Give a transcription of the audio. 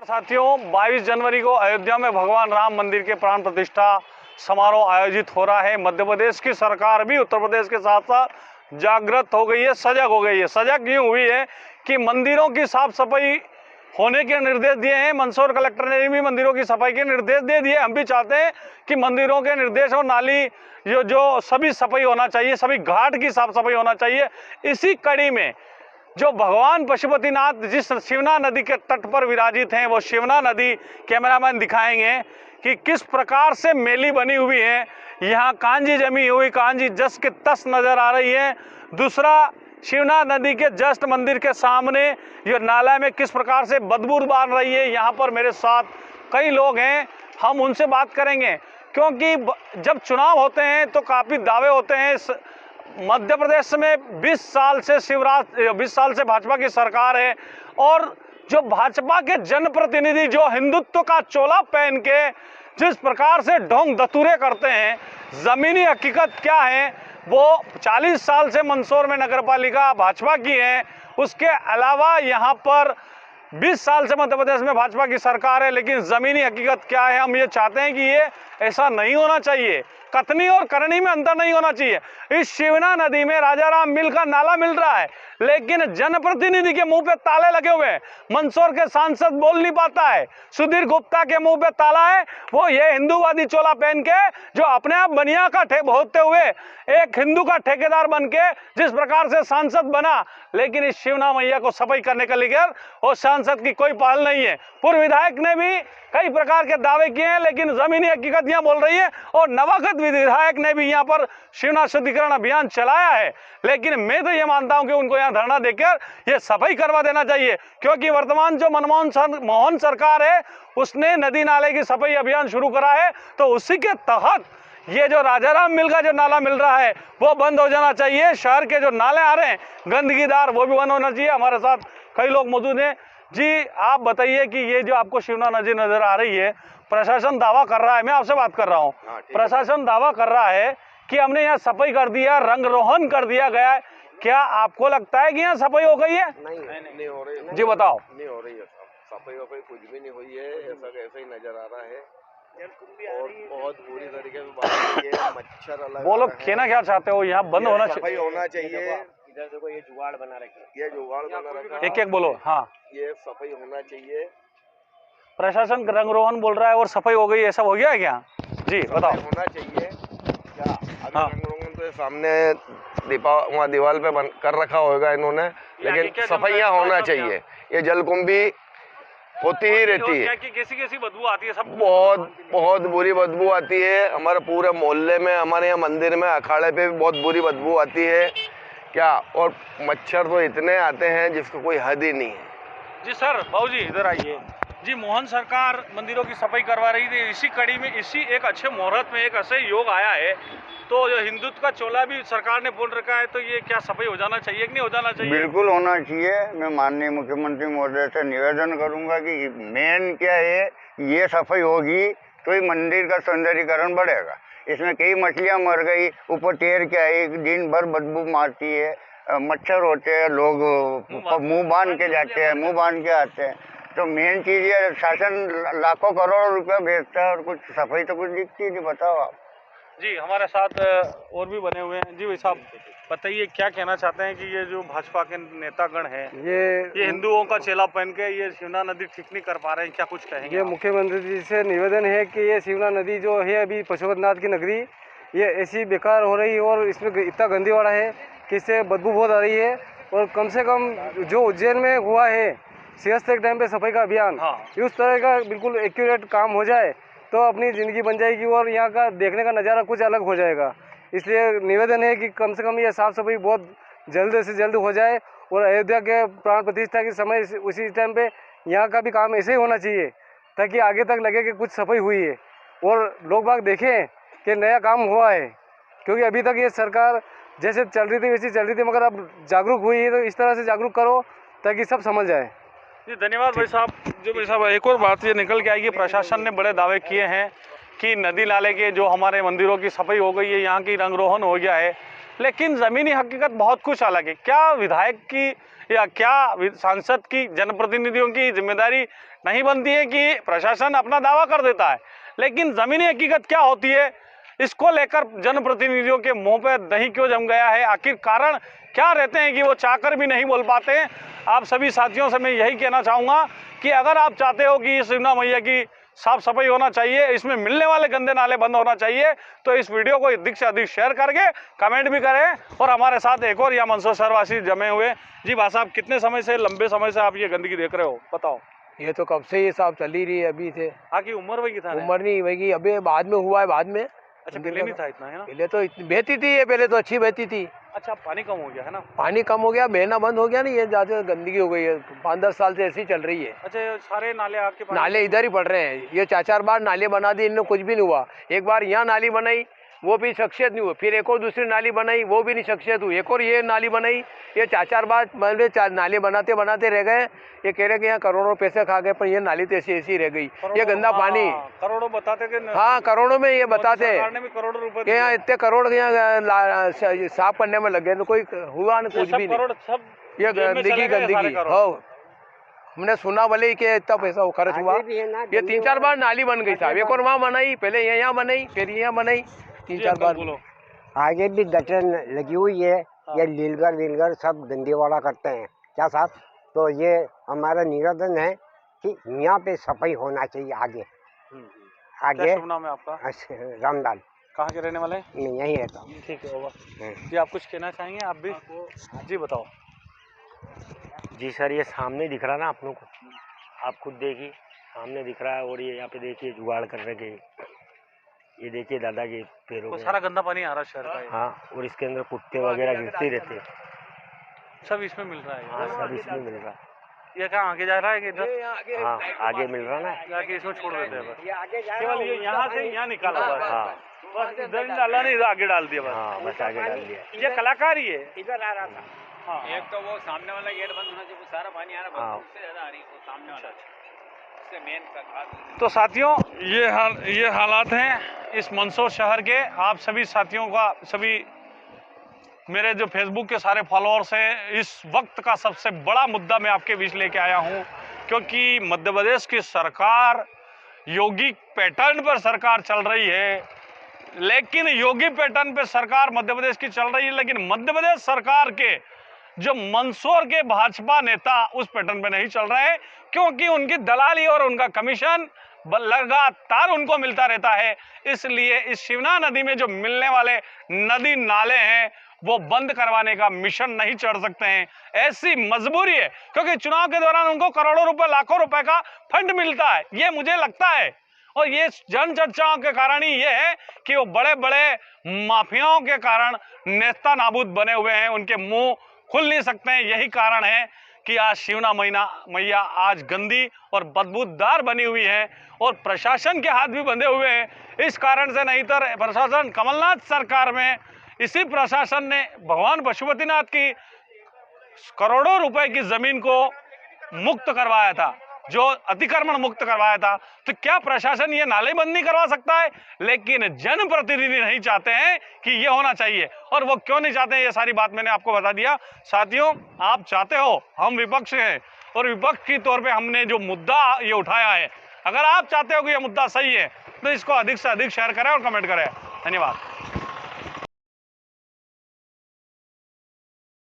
साथियों, 22 जनवरी को अयोध्या में भगवान राम मंदिर के प्राण प्रतिष्ठा समारोह आयोजित हो रहा है। मध्य प्रदेश की सरकार भी उत्तर प्रदेश के साथ साथ जागृत हो गई है, सजग हो गई है। सजग यूं हुई है कि मंदिरों की साफ सफाई होने के निर्देश दिए हैं। मंदसौर कलेक्टर ने भी मंदिरों की सफाई के निर्देश दे दिए। हम भी चाहते हैं कि मंदिरों के निर्देश और नाली जो सभी सफाई होना चाहिए, सभी घाट की साफ सफाई होना चाहिए। इसी कड़ी में जो भगवान पशुपतिनाथ जिस शिवना नदी के तट पर विराजित हैं, वो शिवना नदी कैमरामैन दिखाएंगे कि किस प्रकार से मेली बनी हुई है। यहाँ कांजी जमी हुई, कांजी जस के तस नजर आ रही है। दूसरा, शिवना नदी के जस्ट मंदिर के सामने ये नाला में किस प्रकार से बदबू बांध रही है। यहाँ पर मेरे साथ कई लोग हैं, हम उनसे बात करेंगे, क्योंकि जब चुनाव होते हैं तो काफ़ी दावे होते हैं। मध्य प्रदेश में 20 साल से भाजपा की सरकार है, और जो भाजपा के जनप्रतिनिधि जो हिंदुत्व का चोला पहन के जिस प्रकार से ढोंग दतूरे करते हैं, जमीनी हकीकत क्या है वो 40 साल से मंदसौर में नगरपालिका भाजपा की है। उसके अलावा यहाँ पर 20 साल से मध्य प्रदेश में भाजपा की सरकार है, लेकिन जमीनी हकीकत क्या है, हम ये चाहते हैं कि ये ऐसा नहीं होना चाहिए। कथनी और करनी में अंतर नहीं होना चाहिए। इस शिवना नदी में राजा राम मिल का नाला मिल रहा है, लेकिन जनप्रतिनिधि के मुंह पे ताले लगे हुए हैं। मंदसौर के सांसद बोल नहीं पाता है, सुधीर गुप्ता के मुंह पे ताला है। वो ये हिंदूवादी चोला पहन के जो अपने आप बनिया का होते हुए एक हिंदू का ठेकेदार बन के जिस प्रकार से सांसद बना, लेकिन इस शिवना मैया को सफाई करने के लिए और सांसद की कोई पहल नहीं है। पूर्व विधायक ने भी कई प्रकार के दावे किए हैं, लेकिन जमीनी हकीकत यहाँ बोल रही है। और नवागत विधायक ने भी यहाँ पर शिवना शुद्धिकरण अभियान चलाया है, लेकिन मैं तो ये मानता हूं कि उनको यहाँ धरना देकर ये सफाई करवा देना चाहिए, क्योंकि वर्तमान जो मनमोहन सरकार है उसने नदी नाले की सफाई अभियान शुरू करा है, तो उसी के तहत ये जो राजाराम मिल का जो नाला मिल रहा है वो बंद हो जाना चाहिए। शहर के जो नाले आ रहे हैं गंदगीदार, वो भी बंद होना चाहिए। हमारे साथ कई लोग मौजूद हैं। जी, आप बताइए कि ये जो आपको शिवना नदी नजर आ रही है, प्रशासन दावा कर रहा है, मैं आपसे बात कर रहा हूँ, प्रशासन दावा कर रहा है कि हमने यहाँ सफाई कर दिया, रंग रोहन कर दिया गया है। क्या आपको लगता है कि यहाँ सफाई हो गई है? नहीं हो रही है। जी बताओ। नहीं हो रही है, सफाई वफाई कुछ भी नहीं हुई है, ऐसा ही नजर आ रहा है। और बहुत बुरी तरीके से मच्छर अलग। वो लोग कहना क्या चाहते हो? यहाँ बंद होना चाहिए, सफाई होना चाहिए। इधर देखो, ये जुगाड़ बना रखे, ये जुगाड़ बना रखा है। एक एक बोलो। हाँ, ये सफाई होना चाहिए। प्रशासन रंग रोहन बोल रहा है और सफाई हो गई, ऐसा हो गया है क्या? जी बताओ। होना चाहिए क्या? अभी हाँ। रंग रोगन तो सामने वहाँ दीवार पे बन कर रखा होगा इन्होंने, लेकिन सफाई यहाँ होना चाहिए। ये जलकुंभी होती ही रहती है। कैसी बदबू आती है? सब बहुत बुरी बदबू आती है। हमारे पूरे मोहल्ले में, हमारे यहाँ मंदिर में, अखाड़े पे भी बहुत बुरी बदबू आती है क्या। और मच्छर तो इतने आते हैं जिसको कोई हद ही नहीं है। जी सर, भाऊ जी इधर आइए। जी, मोहन सरकार मंदिरों की सफाई करवा रही थी, इसी कड़ी में, इसी एक अच्छे मुहूर्त में एक ऐसे योग आया है, तो जो हिंदुत्व का चोला भी सरकार ने बोल रखा है, तो ये क्या सफाई हो जाना चाहिए कि नहीं हो जाना चाहिए? बिल्कुल होना चाहिए। मैं माननीय मुख्यमंत्री महोदय से निवेदन करूंगा कि मेन क्या है, ये सफाई होगी तो ही मंदिर का सौंदर्यीकरण बढ़ेगा। इसमें कई मछलियां मर गई, ऊपर टेर क्या है, दिन भर बदबू मारती है, मच्छर होते हैं, लोग मुंह बांध के जाते हैं, मुंह बांध के आते हैं। तो मेन चीज़ ये, शासन लाखों करोड़ रुपया भेजता है और कुछ सफाई तो कुछ दिखती नहीं। बताओ आप। जी, हमारे साथ और भी बने हुए हैं। जी भाई साहब, बताइए क्या कहना चाहते हैं कि ये जो भाजपा के नेतागण हैं, ये हिंदुओं का चेला पहन के ये शिवना नदी ठीक नहीं कर पा रहे हैं, क्या कुछ कहेंगे? ये मुख्यमंत्री जी से निवेदन है कि ये शिवना नदी जो है अभी पशुपतिनाथ की नगरी, ये ऐसी बेकार हो रही है और इसमें इतना गंदीवाड़ा है कि इससे बदबू बहुत आ रही है। और कम से कम जो उज्जैन में हुआ है सियासत के टाइम पे सफाई का अभियान, उस तरह का बिल्कुल एक्यूरेट काम हो जाए तो अपनी ज़िंदगी बन जाएगी और यहाँ का देखने का नज़ारा कुछ अलग हो जाएगा। इसलिए निवेदन है कि कम से कम ये साफ़ सफाई बहुत जल्द से जल्द हो जाए, और अयोध्या के प्राण प्रतिष्ठा के समय उसी टाइम पे यहाँ का भी काम ऐसे ही होना चाहिए, ताकि आगे तक लगे कि कुछ सफाई हुई है और लोग बाग देखें कि नया काम हुआ है। क्योंकि अभी तक ये सरकार जैसे चल रही थी वैसी चल रही थी, मगर अब जागरूक हुई है, तो इस तरह से जागरूक करो ताकि सब समझ जाए। जी धन्यवाद भाई साहब। जो भाई साहब, एक और बात ये निकल के आएगी, प्रशासन ने बड़े दावे किए हैं कि नदी नाले के जो हमारे मंदिरों की सफाई हो गई है, यहाँ की रंग रोहन हो गया है, लेकिन ज़मीनी हकीकत बहुत कुछ अलग है। क्या विधायक की या क्या सांसद की, जनप्रतिनिधियों की जिम्मेदारी नहीं बनती है कि प्रशासन अपना दावा कर देता है, लेकिन जमीनी हकीकत क्या होती है इसको लेकर जनप्रतिनिधियों के मुंह पे दही क्यों जम गया है, आखिर कारण क्या रहते हैं कि वो चाहकर भी नहीं बोल पाते हैं। आप सभी साथियों से मैं यही कहना चाहूँगा कि अगर आप चाहते हो कि इस यमुना मैया की साफ सफाई होना चाहिए, इसमें मिलने वाले गंदे नाले बंद होना चाहिए, तो इस वीडियो को अधिक से अधिक शेयर करके कमेंट भी करें। और हमारे साथ एक और यहाँ मंदसौर शहरवासी जमे हुए। जी भाई साहब, कितने समय से, लंबे समय से आप ये गंदगी देख रहे हो, बताओ। ये तो कब से ये साहब चल ही रही है, अभी से। आपकी उम्र वही था? उम्र नहीं वही, अभी बाद में हुआ है, बाद में। अच्छा, पहले नहीं था इतना, है ना? पहले तो बहती थी ये, पहले तो अच्छी बहती थी। अच्छा, पानी कम हो गया है ना? पानी कम हो गया, बहना बंद हो गया ना, ये ज्यादा गंदगी हो गई है। 5-10 साल से ऐसी चल रही है। अच्छा, सारे नाले आपके नाले इधर ही पड़ रहे हैं। ये 4-4 बार नाले बना दिए इनने, कुछ भी नहीं हुआ। एक बार यहाँ नाली बनाई, वो भी शख्सियत नहीं हुई। फिर एक और दूसरी नाली बनाई, वो भी नहीं शख्सियत हुई। एक और ये नाली बनाई, ये 4-4 बार नाले बनाते बनाते रह गए। ये कह रहे कि यहाँ करोड़ों पैसे खा गए, पर ये नाली तो ऐसी रह गई। ये गंदा पानी करोड़ों बताते कि हाँ, करोड़ों में ये बताते हैं करोड़ों रुपए यहाँ इतने करोड़ यहाँ साफ करने में लगे, तो कोई हुआ ना, कुछ भी नहीं। ये गंदगी हो, हमने सुना भले कि इतना पैसा खर्च हुआ। ये 3-4 बार नाली बन गई साहब। एक और वहाँ बनाई, पहले यहाँ बनाई, फिर यहाँ बनाई, 3-4 बार। आगे भी गटर लगी हुई है। ये लीलगर सब गंदीवाड़ा करते हैं क्या साहब। तो ये हमारा निवेदन है कि यहाँ पे सफाई होना चाहिए आगे। क्या शुभ नाम है आपका? रामलाल। कहाँ के रहने वाले? मैं यहीं रहता हूँ। ठीक है, होगा जी। आप कुछ कहना चाहेंगे? आप भी जी बताओ। जी सर, ये सामने दिख रहा ना आप लोग को, आप खुद देखिए, सामने दिख रहा है। और ये यहाँ पे देखिए जुगाड़ कर रहे के, ये देखिए दादा के पैरों तो में सारा गंदा पानी आ रहा है शहर का। हाँ, और इसके अंदर कुत्ते वगैरह गिरते रहते हैं, सब इसमें मिल रहा है। हाँ सब इसमें मिल रहा है। ये कहाँ आगे जा रहा है कि इधर? हाँ, आगे मिल रहा ना, जाके इसमें छोड़ देते हैं बस। केवल ये यहाँ से यहाँ निकाला बस। हाँ बस इधर डाला नहीं, आगे डाल दिया बस। हाँ, बस आगे डाल दिया। ये कलाकार ही है। इधर आ रहा था। हाँ, एक तो वो सामने वाला गेट बंद होना चाहिए, वो सारा पानी आ रहा है, हाँ। उससे ज्यादा आ रही है वो सामने वाला। उससे मेन का खास। तो साथियों, ये हालात हैं इस मंदसौर शहर के। आप सभी साथियों का, सभी मेरे जो फेसबुक के सारे फॉलोअर्स हैं, इस वक्त का सबसे बड़ा मुद्दा मैं आपके बीच लेके आया हूं, क्योंकि मध्य प्रदेश की सरकार योगी पैटर्न पर सरकार चल रही है। लेकिन योगी पैटर्न पे सरकार मध्य प्रदेश की चल रही है, लेकिन मध्य प्रदेश सरकार के जो मंदसौर के भाजपा नेता उस पैटर्न पे नहीं चल रहे हैं, क्योंकि उनकी दलाली और उनका कमीशन लगातार उनको मिलता रहता है। इसलिए इस शिवना नदी में जो मिलने वाले नदी नाले हैं वो बंद करवाने का मिशन नहीं चढ़ सकते हैं। ऐसी मजबूरी है, क्योंकि चुनाव के दौरान उनको करोड़ों रुपए, लाखों रुपए का फंड मिलता है, ये मुझे लगता है। और ये जन चर्चाओं के कारण ही ये है कि वो बड़े बड़े माफियाओं के कारण नेस्ता नाबूद बने हुए हैं, उनके मुंह खुल नहीं सकते हैं। यही कारण है कि आज शिवना मैया आज गंदी और बदबूदार बनी हुई है, और प्रशासन के हाथ भी बंधे हुए हैं इस कारण से। नहीं तो प्रशासन, कमलनाथ सरकार में इसी प्रशासन ने भगवान पशुपतिनाथ की करोड़ों रुपए की जमीन को मुक्त करवाया था, जो अतिक्रमण मुक्त करवाया था। तो क्या प्रशासन ये नाले बंद नहीं करवा सकता है? लेकिन जनप्रतिनिधि नहीं चाहते हैं कि ये होना चाहिए। और वो क्यों नहीं चाहते हैं, ये सारी बात मैंने आपको बता दिया। साथियों, आप चाहते हो, हम विपक्ष हैं, और विपक्ष की तौर पे हमने जो मुद्दा ये उठाया है, अगर आप चाहते हो कि ये मुद्दा सही है तो इसको अधिक से अधिक शेयर करें और कमेंट करें। धन्यवाद।